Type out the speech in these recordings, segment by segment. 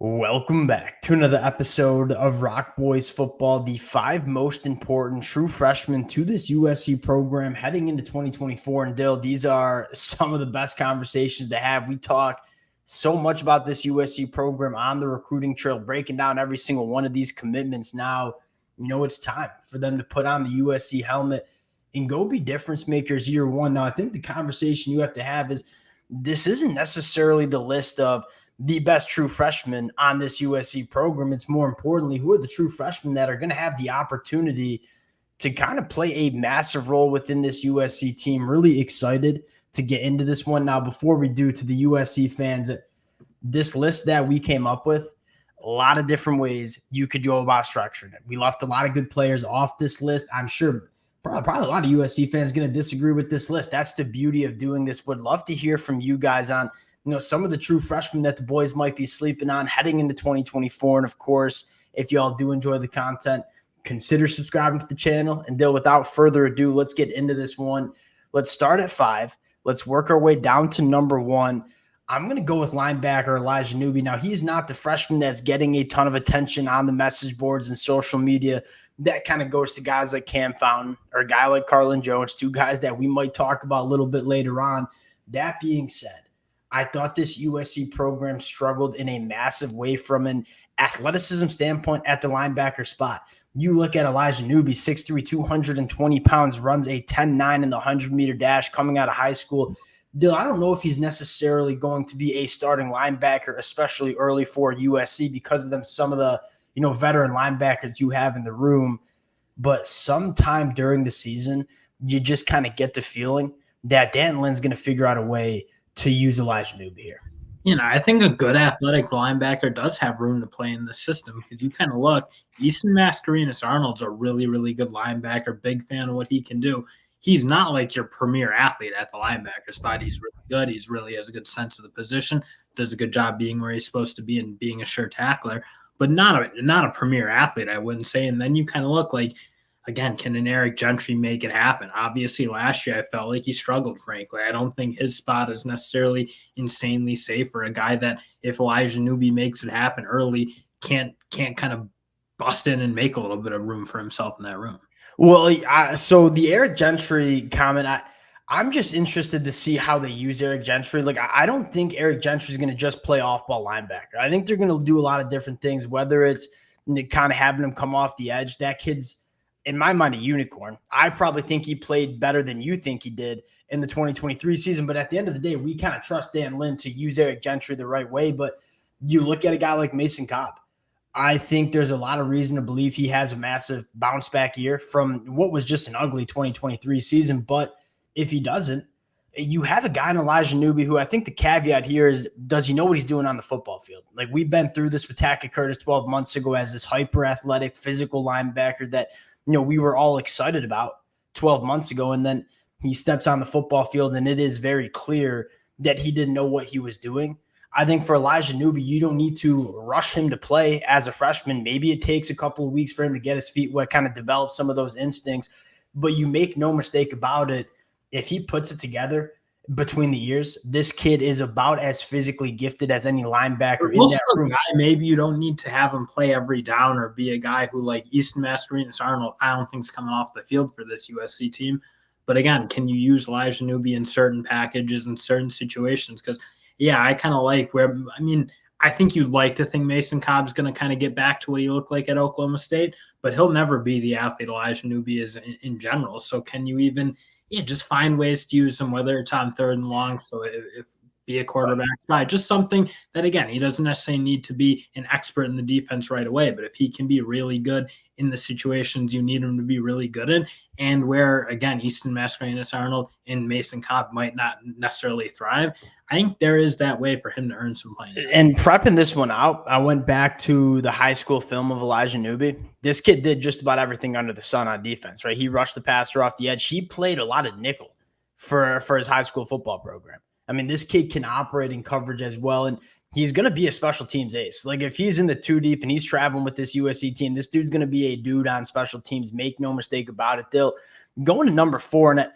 Welcome back to another episode of Rock Boys Football, the five most important true freshmen to this USC program heading into 2024. And Dill, these are some of the best conversations to have. We talk so much about this USC program on the recruiting trail, breaking down every single one of these commitments. Now, it's time for them to put on the USC helmet and go be difference makers year one. Now, I think the conversation you have to have is this isn't necessarily the list of the best true freshmen on this USC program. It's more importantly, who are the true freshmen that are going to have the opportunity to kind of play a massive role within this USC team. Really excited to get into this one. Now, before we do, to the USC fans, this list that we came up with, a lot of different ways you could go about structuring it. We left a lot of good players off this list. I'm sure probably a lot of USC fans going to disagree with this list. That's the beauty of doing this. Would love to hear from you guys on some of the true freshmen that the boys might be sleeping on heading into 2024. And of course, if y'all do enjoy the content, consider subscribing to the channel. And Dill, without further ado, let's get into this one. Let's start at 5. Let's work our way down to number 1. I'm going to go with linebacker Elijah Newby. Now, he's not the freshman that's getting a ton of attention on the message boards and social media. That kind of goes to guys like Cam Fountain or a guy like Carlin Jones, two guys that we might talk about a little bit later on. That being said, I thought this USC program struggled in a massive way from an athleticism standpoint at the linebacker spot. You look at Elijah Newby, 6'3", 220 pounds, runs a 10.9 in the 100-meter dash coming out of high school. Dill, I don't know if he's necessarily going to be a starting linebacker, especially early for USC because of some of the veteran linebackers you have in the room. But sometime during the season, you just kind of get the feeling that Dan Lynn's going to figure out a way to use Elijah Newby here. I think a good athletic linebacker does have room to play in the system because you kind of look, Easton Mascarenas-Arnold's a really, really good linebacker, big fan of what he can do. He's not like your premier athlete at the linebacker spot. He's really good. He's really has a good sense of the position, does a good job being where he's supposed to be and being a sure tackler, but not a premier athlete, I wouldn't say. And then you kind of look like, again, can an Eric Gentry make it happen? Obviously, last year I felt like he struggled, frankly. I don't think his spot is necessarily insanely safe for a guy that, if Elijah Newby makes it happen early, can't kind of bust in and make a little bit of room for himself in that room. Well, so the Eric Gentry comment, I'm just interested to see how they use Eric Gentry. Like, I don't think Eric Gentry is going to just play off-ball linebacker. I think they're going to do a lot of different things, whether it's kind of having him come off the edge. That kid's, in my mind, a unicorn. I probably think he played better than you think he did in the 2023 season. But at the end of the day, we kind of trust Dan Lynn to use Eric Gentry the right way. But you look at a guy like Mason Cobb. I think there's a lot of reason to believe he has a massive bounce back year from what was just an ugly 2023 season. But if he doesn't, you have a guy in Elijah Newby who I think the caveat here is, does he know what he's doing on the football field? Like, we've been through this with Tackett Curtis 12 months ago as this hyper athletic, physical linebacker that we were all excited about 12 months ago. And then he steps on the football field and it is very clear that he didn't know what he was doing. I think for Elijah Newby, you don't need to rush him to play as a freshman. Maybe it takes a couple of weeks for him to get his feet wet, kind of develop some of those instincts. But you make no mistake about it. If he puts it together between the years, this kid is about as physically gifted as any linebacker in that room. Guy, maybe you don't need to have him play every down or be a guy who, like Easton Mascarenas-Arnold, I don't think is coming off the field for this USC team. But again, can you use Elijah Newby in certain packages in certain situations? Because, I kind of like I think you'd like to think Mason Cobb's going to kind of get back to what he looked like at Oklahoma State, but he'll never be the athlete Elijah Newby is in general. So can you even just find ways to use him, whether it's on 3rd and long, so if be a quarterback guy, just something that, again, he doesn't necessarily need to be an expert in the defense right away, but if he can be really good in the situations you need him to be really good in, and where, again, Easton Mascarenas-Arnold and Mason Cobb might not necessarily thrive, I think there is that way for him to earn some playing. And prepping this one out, I went back to the high school film of Elijah Newby. This kid did just about everything under the sun on defense, right? He rushed the passer off the edge. He played a lot of nickel for his high school football program. I mean, this kid can operate in coverage as well, and he's going to be a special teams ace. Like, if he's in the 2 deep and he's traveling with this USC team, this dude's going to be a dude on special teams. Make no mistake about it. They'll going to number 4, and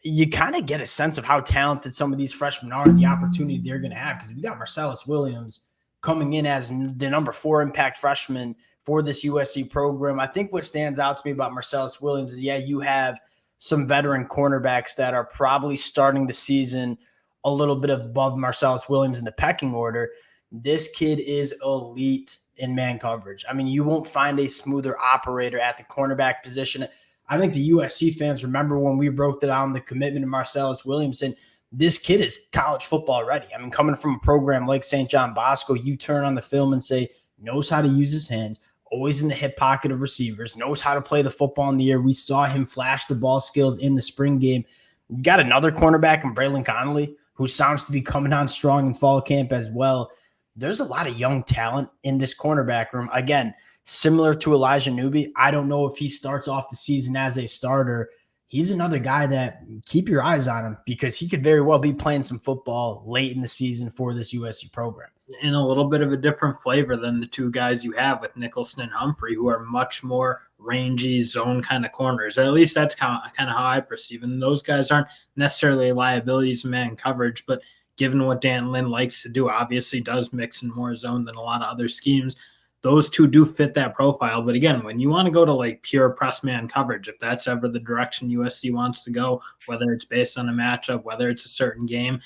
you kind of get a sense of how talented some of these freshmen are and the opportunity they're going to have, because we got Marcelis Williams coming in as the number 4 impact freshman for this USC program. I think what stands out to me about Marcelis Williams is, yeah, you have some veteran cornerbacks that are probably starting the season a little bit above Marcelis Williams in the pecking order. This kid is elite in man coverage. I mean, you won't find a smoother operator at the cornerback position. I think the USC fans remember when we broke down the commitment to Marcelis Williams, and this kid is college football ready. I mean, coming from a program like St. John Bosco, you turn on the film and say, knows how to use his hands, always in the hip pocket of receivers, knows how to play the football in the air. We saw him flash the ball skills in the spring game. You got another cornerback in Braylon Connolly, who sounds to be coming on strong in fall camp as well. There's a lot of young talent in this cornerback room. Again, similar to Elijah Newby, I don't know if he starts off the season as a starter. He's another guy that keep your eyes on him because he could very well be playing some football late in the season for this USC program. In a little bit of a different flavor than the two guys you have with Nicholson and Humphrey, who are much more rangy zone kind of corners, or at least that's kind of how I perceive it. And those guys aren't necessarily liabilities in man coverage, but given what Dan Lynn likes to do, obviously does mix in more zone than a lot of other schemes. Those two do fit that profile. But again, when you want to go to like pure press man coverage, if that's ever the direction USC wants to go, whether it's based on a matchup, whether it's a certain game,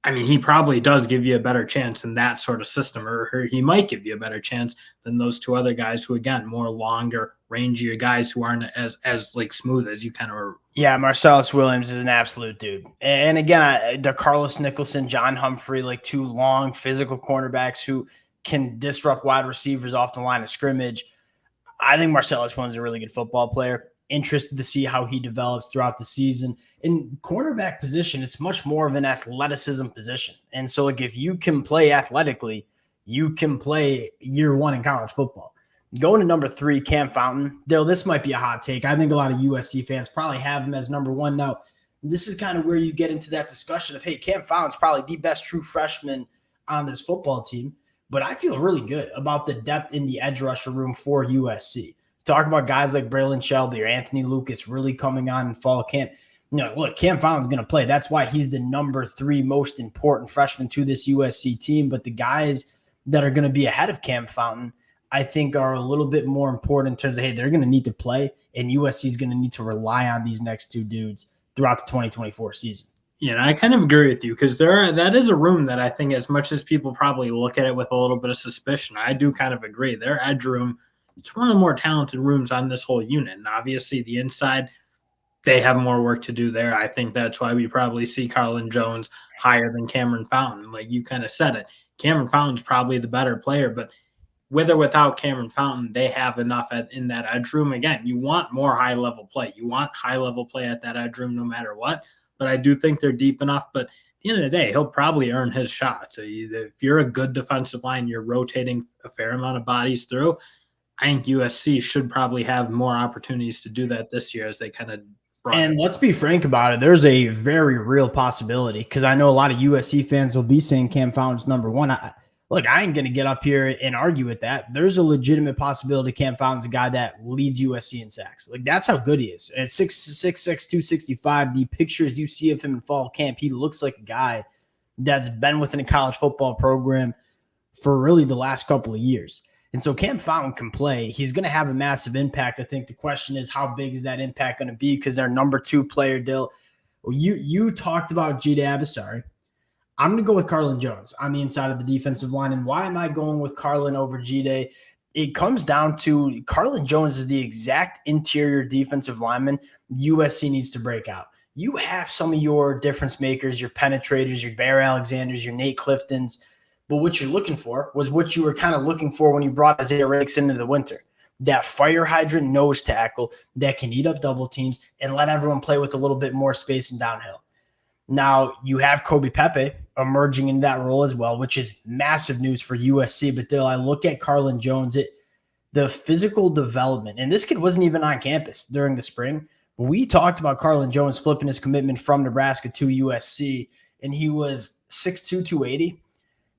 I mean, he probably does give you a better chance in that sort of system, or he might give you a better chance than those two other guys who, again, more longer, rangier guys who aren't as like smooth as you kind of are. Yeah, Marcelis Williams is an absolute dude. And again, the Carlos Nicholson, John Humphrey, like two long physical cornerbacks who can disrupt wide receivers off the line of scrimmage. I think Marcelis Williams is a really good football player. Interested to see how he develops throughout the season. In cornerback position, it's much more of an athleticism position. And so, like, if you can play athletically, you can play year one in college football. Going to number 3, Cam Fountain. Though this might be a hot take. I think a lot of USC fans probably have him as number 1. Now, this is kind of where you get into that discussion of, hey, Cam Fountain's probably the best true freshman on this football team. But I feel really good about the depth in the edge rusher room for USC. Talk about guys like Braylon Shelby or Anthony Lucas really coming on in fall camp. Look, Cam Fountain's going to play. That's why he's the number 3 most important freshman to this USC team. But the guys that are going to be ahead of Cam Fountain, I think, are a little bit more important in terms of, hey, they're going to need to play, and USC is going to need to rely on these next 2 dudes throughout the 2024 season. Yeah, I kind of agree with you because that is a room that I think, as much as people probably look at it with a little bit of suspicion, I do kind of agree. Their edge room, it's one of the more talented rooms on this whole unit. And obviously the inside, they have more work to do there. I think that's why we probably see Carlin Jones higher than Cameron Fountain. Like you kind of said it. Cameron Fountain's probably the better player, but with or without Cameron Fountain, they have enough in that edge room. Again, you want more high-level play. You want high-level play at that edge room no matter what. But I do think they're deep enough. But at the end of the day, he'll probably earn his shot. So if you're a good defensive line, you're rotating a fair amount of bodies through, I think USC should probably have more opportunities to do that this year as they kind of brought And let's be frank about it. There's a very real possibility because I know a lot of USC fans will be saying Cam Fountain's number 1. I ain't going to get up here and argue with that. There's a legitimate possibility Cam Fountain's a guy that leads USC in sacks. Like, that's how good he is. At 6'6", 265, the pictures you see of him in fall camp, he looks like a guy that's been within a college football program for really the last couple of years. And so Cam Fountain can play. He's going to have a massive impact. I think the question is, how big is that impact going to be? Because their number 2 player, Dill, you talked about Jide Abasari. I'm going to go with Carlin Jones on the inside of the defensive line. And why am I going with Carlin over Jide? It comes down to Carlin Jones is the exact interior defensive lineman USC needs to break out. You have some of your difference makers, your penetrators, your Bear Alexanders, your Nate Cliftons. But what you're looking for was what you were kind of looking for when you brought Isaiah Rakes into the winter. That fire hydrant nose tackle that can eat up double teams and let everyone play with a little bit more space and downhill. Now, you have Kobe Pepe emerging in that role as well, which is massive news for USC. But Dill, I look at Carlin Jones, the physical development, and this kid wasn't even on campus during the spring. We talked about Carlin Jones flipping his commitment from Nebraska to USC, and he was 6'2", 280.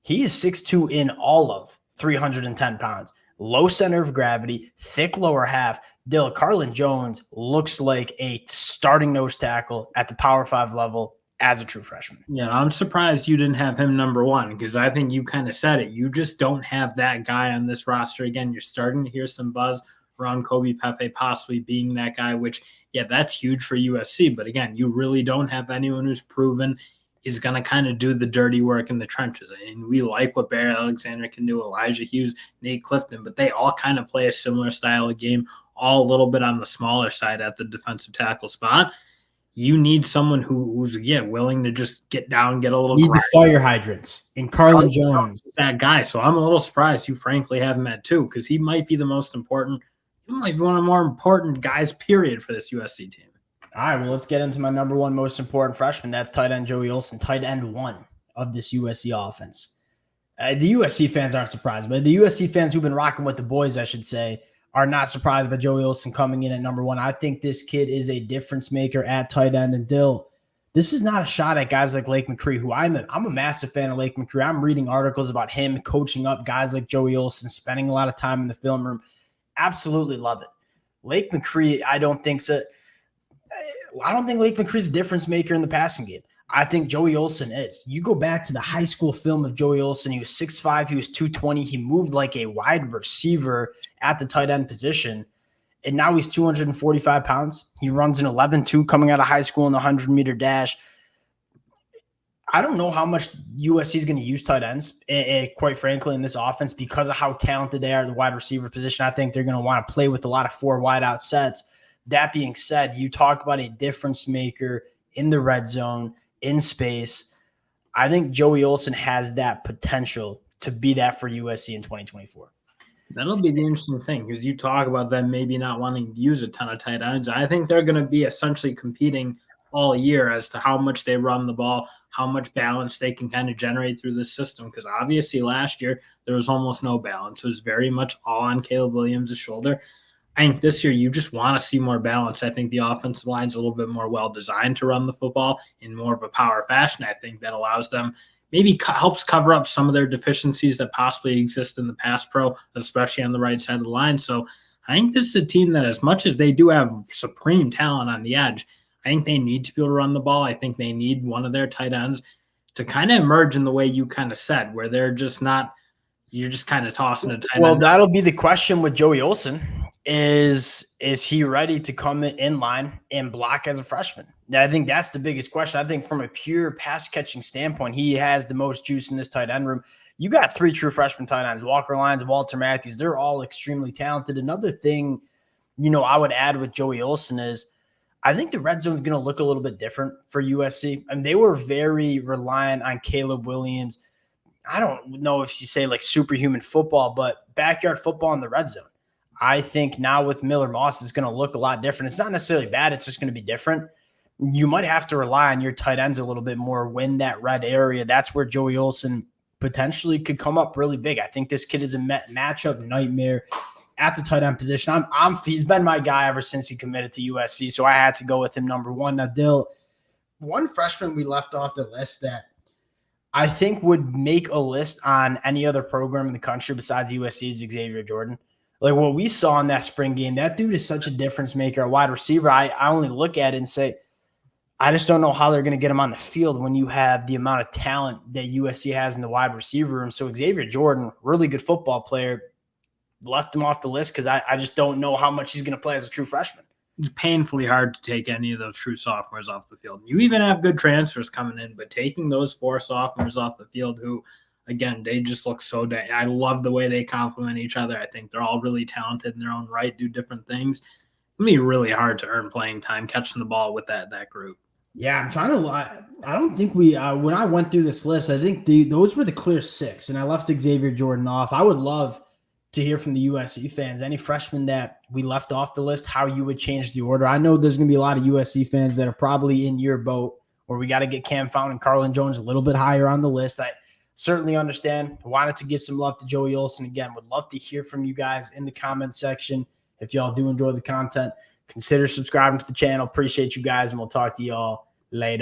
He is 6'2" in all of 310 pounds. Low center of gravity, thick lower half. Dill, Carlin Jones looks like a starting nose tackle at the Power 5 level as a true freshman. Yeah, I'm surprised you didn't have him number one because I think you kind of said it. You just don't have that guy on this roster. Again, you're starting to hear some buzz around Kobe Pepe possibly being that guy, which, yeah, that's huge for USC. But again, you really don't have anyone who's proven is going to kind of do the dirty work in the trenches. And we like what Barry Alexander can do, Elijah Hughes, Nate Clifton, but they all kind of play a similar style of game, all a little bit on the smaller side at the defensive tackle spot. You need someone who's willing to just get down, get a little. Need the fire hydrants in Carlin Jones, that guy. So I'm a little surprised you frankly have him at 2 because he might be the most important. He might be one of the more important guys, period, for this USC team. All right, well, let's get into my number one most important freshman. That's tight end Joey Olson, tight end 1 of this USC offense. The USC fans aren't surprised, but the USC fans who've been rocking with the boys, I should say, are not surprised by Joey Olson coming in at number 1. I think this kid is a difference maker at tight end. And Dill, this is not a shot at guys like Lake McCree, who I'm a massive fan of Lake McCree. I'm reading articles about him coaching up guys like Joey Olson, spending a lot of time in the film room. Absolutely love it. Lake McCree, I don't think Lake McCree's a difference maker in the passing game. I think Joey Olson is. You go back to the high school film of Joey Olson. He was 6'5", he was 220. He moved like a wide receiver at the tight end position. And now he's 245 pounds. He runs an 11.2 coming out of high school in the 100-meter dash. I don't know how much USC is going to use tight ends, quite frankly, in this offense because of how talented they are at the wide receiver position. I think they're going to want to play with a lot of 4 wide-out sets. That being said, you talk about a difference maker in the red zone, in space. I think Joey Olson has that potential to be that for USC in 2024. That'll be the interesting thing because you talk about them maybe not wanting to use a ton of tight ends. I think they're going to be essentially competing all year as to how much they run the ball, how much balance they can kind of generate through the system. Because obviously last year there was almost no balance. It was very much all on Caleb Williams' shoulder. I think this year you just want to see more balance. I think the offensive line's a little bit more well-designed to run the football in more of a power fashion. I think that allows them, maybe helps cover up some of their deficiencies that possibly exist in the pass pro, especially on the right side of the line. So I think this is a team that, as much as they do have supreme talent on the edge, I think they need to be able to run the ball. I think they need one of their tight ends to kind of emerge in the way you kind of said, where they're just not, you're just kind of tossing a tight end. Well, that'll be the question with Joey Olson. Is he ready to come in line and block as a freshman? I think that's the biggest question. I think from a pure pass catching standpoint, he has the most juice in this tight end room. You got 3 true freshman tight ends, Walker Lyons, Walter Matthews. They're all extremely talented. Another thing, I would add with Joey Olson is I think the red zone is going to look a little bit different for USC. I mean, they were very reliant on Caleb Williams. I don't know if you say like superhuman football, but backyard football in the red zone. I think now with Miller Moss, it's going to look a lot different. It's not necessarily bad. It's just going to be different. You might have to rely on your tight ends a little bit more, win that red area. That's where Joey Olson potentially could come up really big. I think this kid is a matchup nightmare at the tight end position. He's been my guy ever since he committed to USC, so I had to go with him number 1. Now, Dill, one freshman we left off the list that I think would make a list on any other program in the country besides USC is Xavier Jordan. Like what we saw in that spring game, that dude is such a difference maker, a wide receiver. I only look at it and say, I just don't know how they're going to get him on the field when you have the amount of talent that USC has in the wide receiver room. So Xavier Jordan, really good football player, left him off the list because I just don't know how much he's going to play as a true freshman. It's painfully hard to take any of those true sophomores off the field. You even have good transfers coming in, but taking those 4 sophomores off the field who – again, they just look so – I love the way they complement each other. I think they're all really talented in their own right, do different things. It's going to be really hard to earn playing time catching the ball with that group. Yeah, I'm trying to – I don't think we when I went through this list, I think those were the clear 6, and I left Xavier Jordan off. I would love to hear from the USC fans, any freshmen that we left off the list, how you would change the order. I know there's going to be a lot of USC fans that are probably in your boat where we got to get Cam Fountain and Carlin Jones a little bit higher on the list. I certainly understand. Wanted to give some love to Joey Olson again. Would love to hear from you guys in the comment section. If y'all do enjoy the content, consider subscribing to the channel. Appreciate you guys, and we'll talk to y'all later.